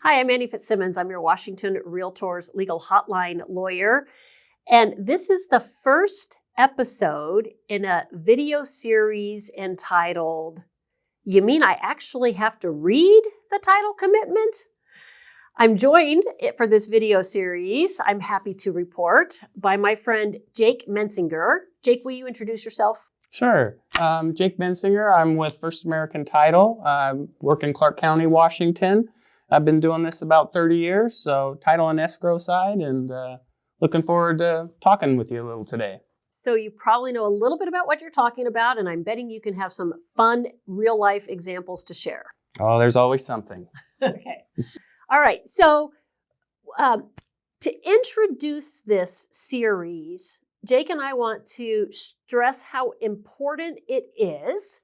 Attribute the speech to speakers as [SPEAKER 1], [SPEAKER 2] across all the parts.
[SPEAKER 1] Hi, I'm Annie Fitzsimmons. I'm your Washington Realtors Legal Hotline Lawyer. And this is the first episode in a video series entitled, You Mean I Actually Have to Read the Title Commitment? I'm joined for this video series, I'm happy to report, by my friend Jake Mensinger. Jake, will you introduce yourself?
[SPEAKER 2] Sure. Jake Mensinger. I'm with First American Title. I work in Clark County, Washington. I've been doing this about 30 years, so title and escrow side, and looking forward to talking with you a little today.
[SPEAKER 1] So you probably know a little bit about what you're talking about, and I'm betting you can have some fun real-life examples to share.
[SPEAKER 2] Oh, there's always something.
[SPEAKER 1] Okay. All right. So to introduce this series, Jake and I want to stress how important it is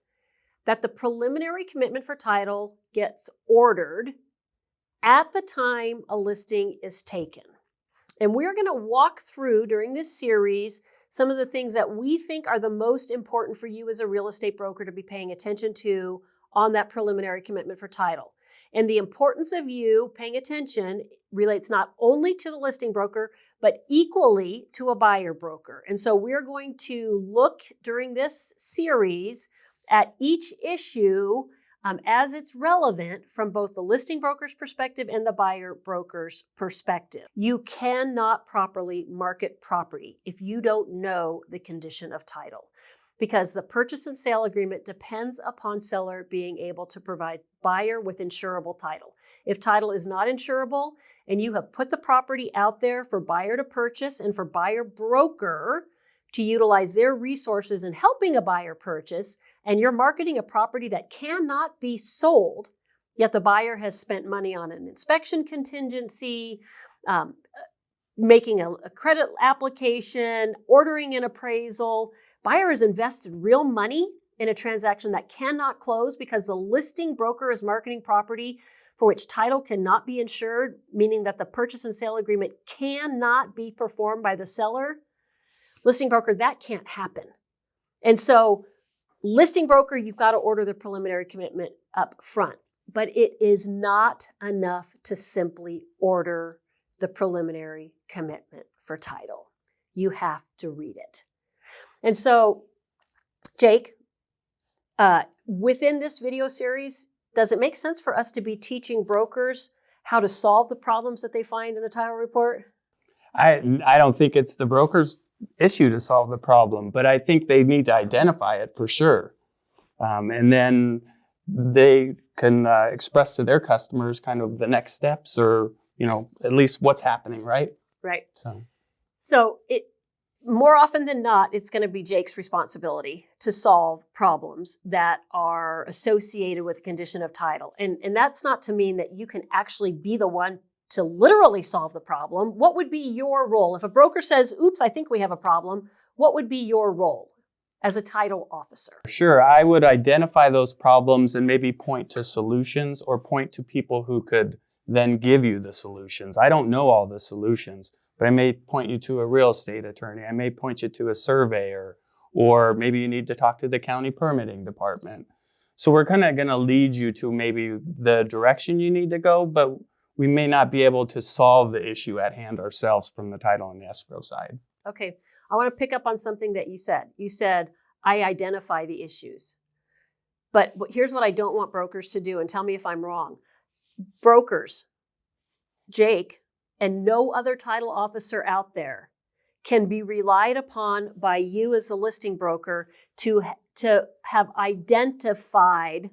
[SPEAKER 1] that the preliminary commitment for title gets ordered at the time a listing is taken. And we're going to walk through during this series some of the things that we think are the most important for you as a real estate broker to be paying attention to on that preliminary commitment for title. And the importance of you paying attention relates not only to the listing broker, but equally to a buyer broker. And so we're going to look during this series at each issue as it's relevant from both the listing broker's perspective and the buyer broker's perspective. You cannot properly market property if you don't know the condition of title, because the purchase and sale agreement depends upon seller being able to provide buyer with insurable title. If title is not insurable and you have put the property out there for buyer to purchase and for buyer broker to utilize their resources in helping a buyer purchase, and you're marketing a property that cannot be sold, yet the buyer has spent money on an inspection contingency, making a credit application, ordering an appraisal, buyer has invested real money in a transaction that cannot close because the listing broker is marketing property for which title cannot be insured, meaning that the purchase and sale agreement cannot be performed by the seller. Listing broker, that can't happen. And so listing broker, you've got to order the preliminary commitment up front, but it is not enough to simply order the preliminary commitment for title. You have to read it. And so, Jake, within this video series, does it make sense for us to be teaching brokers how to solve the problems that they find in a title report?
[SPEAKER 2] I don't think it's the broker's issue to solve the problem, but I think they need to identify it for sure. And then they can express to their customers kind of the next steps or, at least what's happening, right?
[SPEAKER 1] Right. So it more often than not, it's going to be Jake's responsibility to solve problems that are associated with the condition of title. And that's not to mean that you can actually be the one to literally solve the problem. What would be your role? If a broker says, oops, I think we have a problem, what would be your role as a title officer?
[SPEAKER 2] Sure, I would identify those problems and maybe point to solutions or point to people who could then give you the solutions. I don't know all the solutions, but I may point you to a real estate attorney. I may point you to a surveyor, or maybe you need to talk to the county permitting department. So we're kind of going to lead you to maybe the direction you need to go, but we may not be able to solve the issue at hand ourselves from the title and the escrow side.
[SPEAKER 1] Okay, I want to pick up on something that you said. You said, I identify the issues. But here's what I don't want brokers to do, and tell me if I'm wrong. Brokers, Jake, and no other title officer out there can be relied upon by you as the listing broker to have identified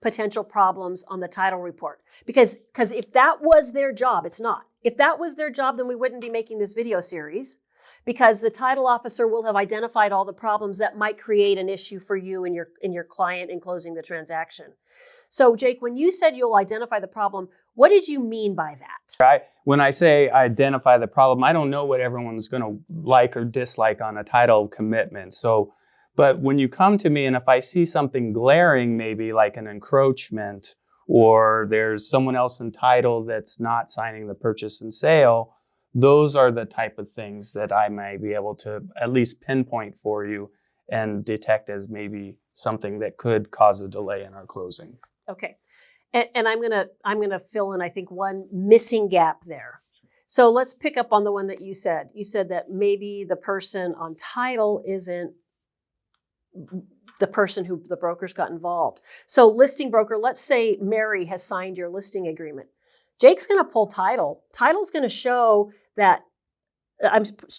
[SPEAKER 1] potential problems on the title report. Because if that was their job, it's not. If that was their job, then we wouldn't be making this video series, because the title officer will have identified all the problems that might create an issue for you and your client in closing the transaction. So Jake, when you said you'll identify the problem, what did you mean by that?
[SPEAKER 2] When I say identify the problem, I don't know what everyone's going to like or dislike on a title commitment. But when you come to me and if I see something glaring, maybe like an encroachment, or there's someone else in title that's not signing the purchase and sale, those are the type of things that I may be able to at least pinpoint for you and detect as maybe something that could cause a delay in our closing.
[SPEAKER 1] Okay. And I'm gonna fill in, I think, one missing gap there. So let's pick up on the one that you said. You said that maybe the person on title isn't the person who the brokers got involved. So listing broker, let's say Mary has signed your listing agreement. Jake's going to pull title. Title's going to show that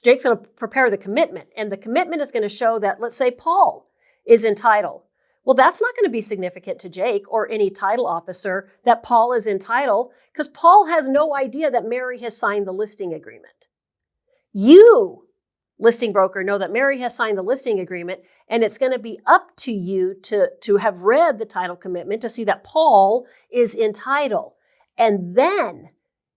[SPEAKER 1] Jake's going to prepare the commitment, and the commitment is going to show that, let's say, Paul is in title. Well, that's not going to be significant to Jake or any title officer that Paul is in title, because Paul has no idea that Mary has signed the listing agreement. You, listing broker, know that Mary has signed the listing agreement, and it's going to be up to you to have read the title commitment to see that Paul is in title. And then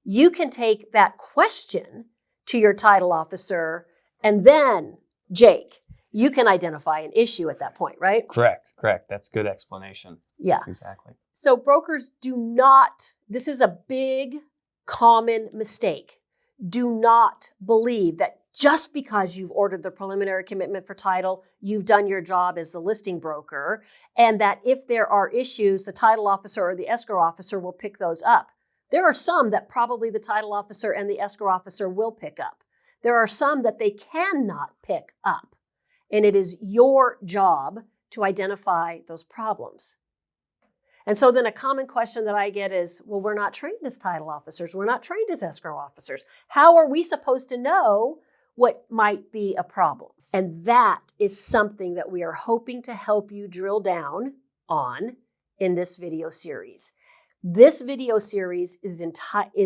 [SPEAKER 1] you can take that question to your title officer, and then, Jake, you can identify an issue at that point, right?
[SPEAKER 2] Correct. That's good explanation.
[SPEAKER 1] Yeah.
[SPEAKER 2] Exactly.
[SPEAKER 1] So brokers do not, this is a big, common mistake. Do not believe that just because you've ordered the preliminary commitment for title, you've done your job as the listing broker, and that if there are issues, the title officer or the escrow officer will pick those up. There are some that probably the title officer and the escrow officer will pick up. There are some that they cannot pick up. And it is your job to identify those problems. And so then a common question that I get is, well, we're not trained as title officers. We're not trained as escrow officers. How are we supposed to know what might be a problem? And that is something that we are hoping to help you drill down on in this video series. This video series is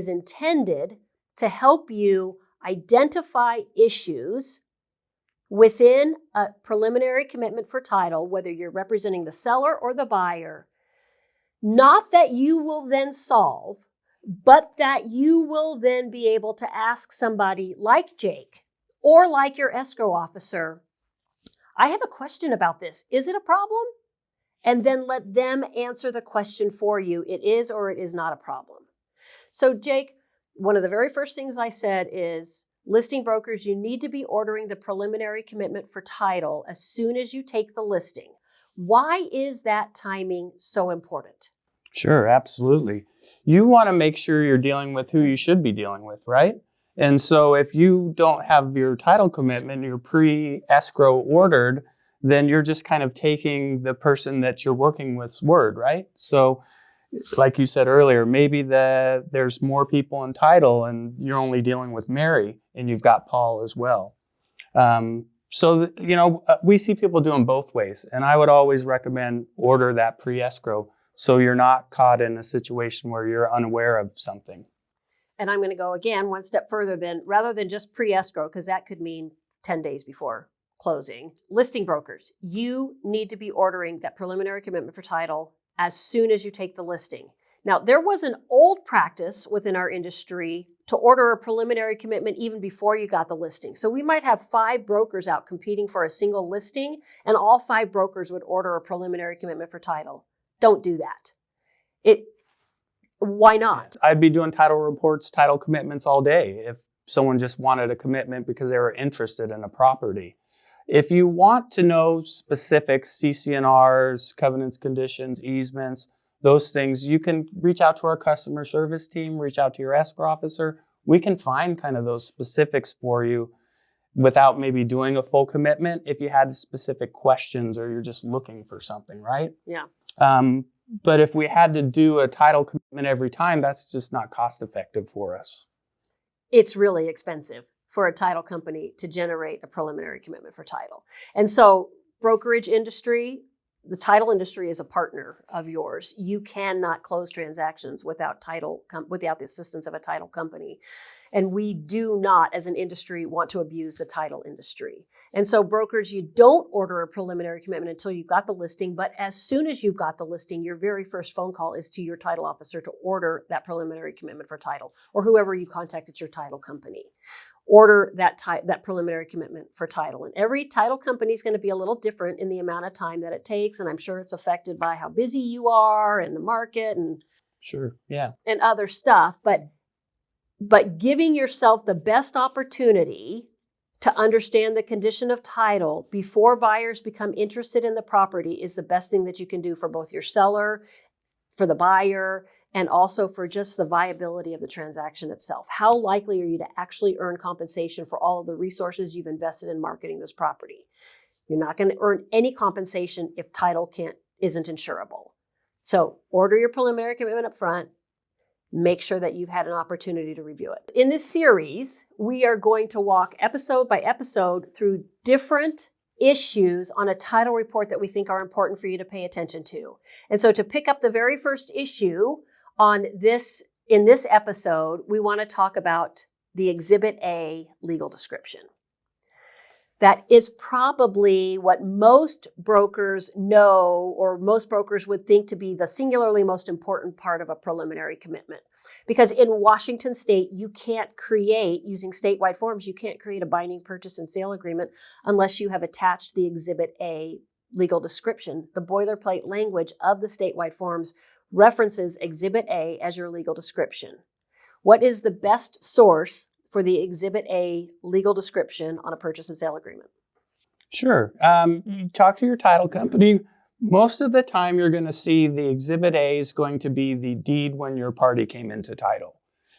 [SPEAKER 1] intended to help you identify issues within a preliminary commitment for title, whether you're representing the seller or the buyer, not that you will then solve, but that you will then be able to ask somebody like Jake or like your escrow officer, I have a question about this. Is it a problem? And then let them answer the question for you. It is or it is not a problem. So Jake, one of the very first things I said is, listing brokers, you need to be ordering the preliminary commitment for title as soon as you take the listing. Why is that timing so important?
[SPEAKER 2] Sure, absolutely. You want to make sure you're dealing with who you should be dealing with, right? And so if you don't have your title commitment, your pre-escrow ordered, then you're just kind of taking the person that you're working with's word, right? So like you said earlier, maybe there's more people in title and you're only dealing with Mary and you've got Paul as well. We see people doing both ways, and I would always recommend order that pre-escrow so you're not caught in a situation where you're unaware of something.
[SPEAKER 1] And I'm going to go again one step further then, rather than just pre-escrow, because that could mean 10 days before closing. Listing brokers, you need to be ordering that preliminary commitment for title as soon as you take the listing. Now, there was an old practice within our industry to order a preliminary commitment even before you got the listing. So we might have 5 brokers out competing for a single listing, and all 5 brokers would order a preliminary commitment for title. Don't do that. Why not?
[SPEAKER 2] I'd be doing title reports, title commitments all day if someone just wanted a commitment because they were interested in a property. If you want to know specifics, CC&Rs, covenants, conditions, easements, those things, you can reach out to our customer service team, reach out to your escrow officer. We can find kind of those specifics for you without maybe doing a full commitment if you had specific questions or you're just looking for something, right?
[SPEAKER 1] Yeah.
[SPEAKER 2] But if we had to do a title commitment every time, that's just not cost effective for us.
[SPEAKER 1] It's really expensive for a title company to generate a preliminary commitment for title. And so brokerage industry, the title industry is a partner of yours. You cannot close transactions without the assistance of a title company. And we do not, as an industry, want to abuse the title industry. And so brokers, you don't order a preliminary commitment until you've got the listing, but as soon as you've got the listing, your very first phone call is to your title officer to order that preliminary commitment for title, or whoever you contact at your title company. Order that preliminary commitment for title. And every title company is going to be a little different in the amount of time that it takes, and I'm sure it's affected by how busy you are and the market and
[SPEAKER 2] sure, yeah,
[SPEAKER 1] and other stuff. But giving yourself the best opportunity to understand the condition of title before buyers become interested in the property is the best thing that you can do for both your seller for the buyer, and also for just the viability of the transaction itself. How likely are you to actually earn compensation for all of the resources you've invested in marketing this property? You're not going to earn any compensation if title isn't insurable. So order your preliminary commitment up front. Make sure that you've had an opportunity to review it. In this series, we are going to walk episode by episode through different issues on a title report that we think are important for you to pay attention to. And so to pick up the very first issue in this episode, we want to talk about the Exhibit A legal description. That is probably what most brokers know, or most brokers would think to be the singularly most important part of a preliminary commitment. Because in Washington state, you can't create, using statewide forms, you can't create a binding purchase and sale agreement unless you have attached the Exhibit A legal description. The boilerplate language of the statewide forms references Exhibit A as your legal description. What is the best source for the Exhibit A legal description on a purchase and sale agreement?
[SPEAKER 2] Sure. You talk to your title company. Most of the time, you're going to see the Exhibit A is going to be the deed when your party came into title.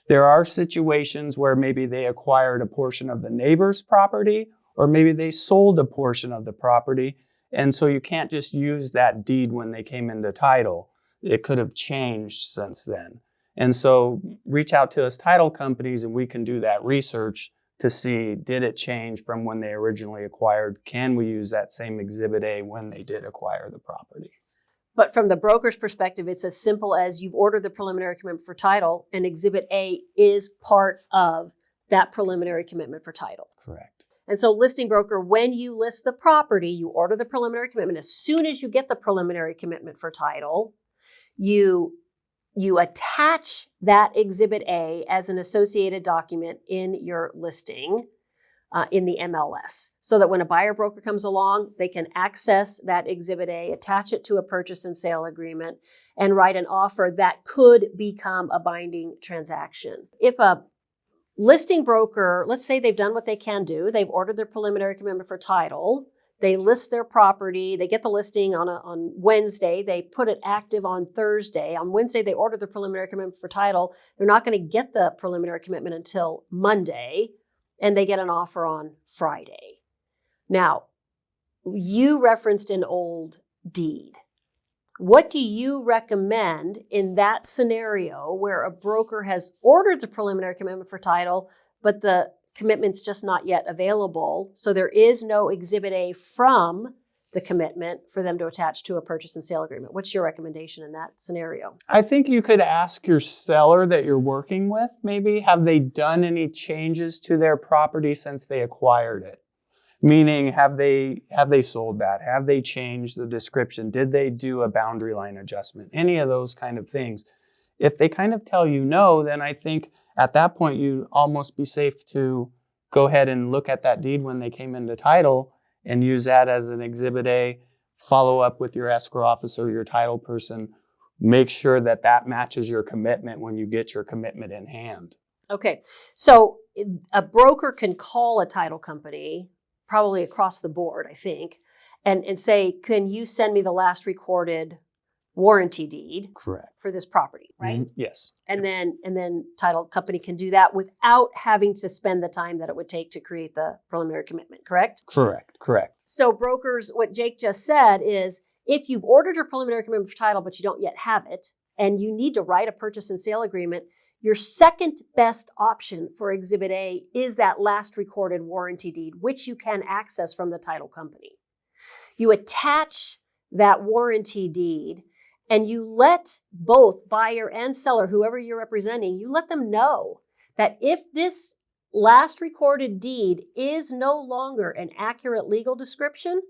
[SPEAKER 2] There are situations where maybe they acquired a portion of the neighbor's property, or maybe they sold a portion of the property. And so you can't just use that deed when they came into title. It could have changed since then. And so reach out to us title companies and we can do that research to see, did it change from when they originally acquired? Can we use that same Exhibit A when they did acquire the property?
[SPEAKER 1] But from the broker's perspective, it's as simple as you've ordered the preliminary commitment for title, and Exhibit A is part of that preliminary commitment for title.
[SPEAKER 2] Correct.
[SPEAKER 1] And so listing broker, when you list the property, you order the preliminary commitment. As soon as you get the preliminary commitment for title, you attach that Exhibit A as an associated document in your listing in the MLS, so that when a buyer broker comes along, they can access that Exhibit A, attach it to a purchase and sale agreement, and write an offer that could become a binding transaction. If a listing broker, let's say they've done what they can do, they've ordered their preliminary commitment for title, they list their property, they get the listing on Wednesday, they put it active on Thursday. On Wednesday, they ordered the preliminary commitment for title. They're not going to get the preliminary commitment until Monday, and they get an offer on Friday. Now, you referenced an old deed. What do you recommend in that scenario where a broker has ordered the preliminary commitment for title, but the commitment's just not yet available, so there is no Exhibit A from the commitment for them to attach to a purchase and sale agreement? What's your recommendation in that scenario?
[SPEAKER 2] I think you could ask your seller that you're working with, maybe, have they done any changes to their property since they acquired it? Meaning, have they sold that? Have they changed the description? Did they do a boundary line adjustment? Any of those kind of things. If they kind of tell you no, then I think at that point you'd almost be safe to go ahead and look at that deed when they came into title and use that as an Exhibit A, follow up with your escrow officer, your title person, make sure that that matches your commitment when you get your commitment in hand.
[SPEAKER 1] Okay, so a broker can call a title company, probably across the board, I think, and say, can you send me the last recorded warranty deed
[SPEAKER 2] Correct.
[SPEAKER 1] For this property, right?
[SPEAKER 2] Mm-hmm. Yes.
[SPEAKER 1] And then title company can do that without having to spend the time that it would take to create the preliminary commitment, correct?
[SPEAKER 2] Correct.
[SPEAKER 1] So brokers, what Jake just said is, if you've ordered your preliminary commitment for title, but you don't yet have it, and you need to write a purchase and sale agreement, your second best option for Exhibit A is that last recorded warranty deed, which you can access from the title company. You attach that warranty deed, and you let both buyer and seller, whoever you're representing, you let them know that if this last recorded deed is no longer an accurate legal description,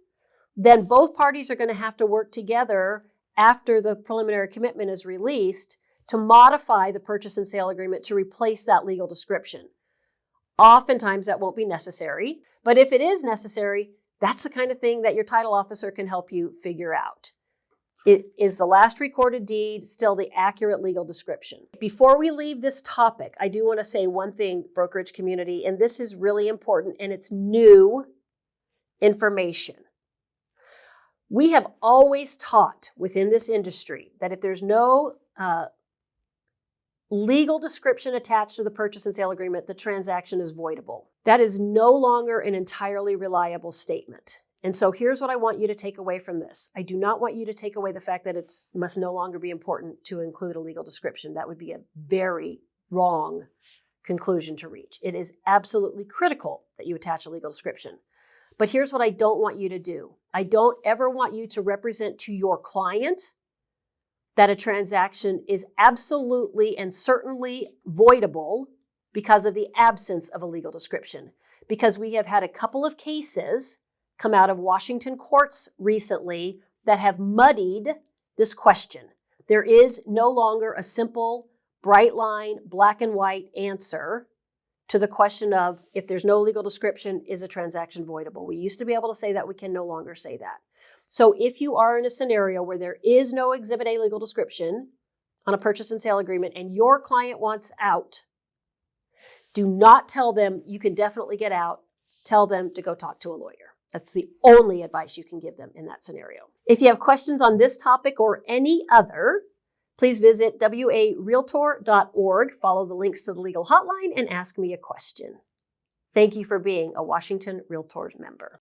[SPEAKER 1] then both parties are going to have to work together after the preliminary commitment is released to modify the purchase and sale agreement to replace that legal description. Oftentimes that won't be necessary, but if it is necessary, that's the kind of thing that your title officer can help you figure out. Is the last recorded deed still the accurate legal description? Before we leave this topic, I do want to say one thing, brokerage community, and this is really important, and it's new information. We have always taught within this industry that if there's no legal description attached to the purchase and sale agreement, the transaction is voidable. That is no longer an entirely reliable statement. And so here's what I want you to take away from this. I do not want you to take away the fact that it must no longer be important to include a legal description. That would be a very wrong conclusion to reach. It is absolutely critical that you attach a legal description. But here's what I don't want you to do. I don't ever want you to represent to your client that a transaction is absolutely and certainly voidable because of the absence of a legal description. Because we have had a couple of cases come out of Washington courts recently that have muddied this question. There is no longer a simple, bright line, black and white answer to the question of if there's no legal description, is a transaction voidable? We used to be able to say that. We can no longer say that. So if you are in a scenario where there is no Exhibit A legal description on a purchase and sale agreement and your client wants out, do not tell them you can definitely get out. Tell them to go talk to a lawyer. That's the only advice you can give them in that scenario. If you have questions on this topic or any other, please visit warealtor.org, follow the links to the legal hotline, and ask me a question. Thank you for being a Washington REALTORS member.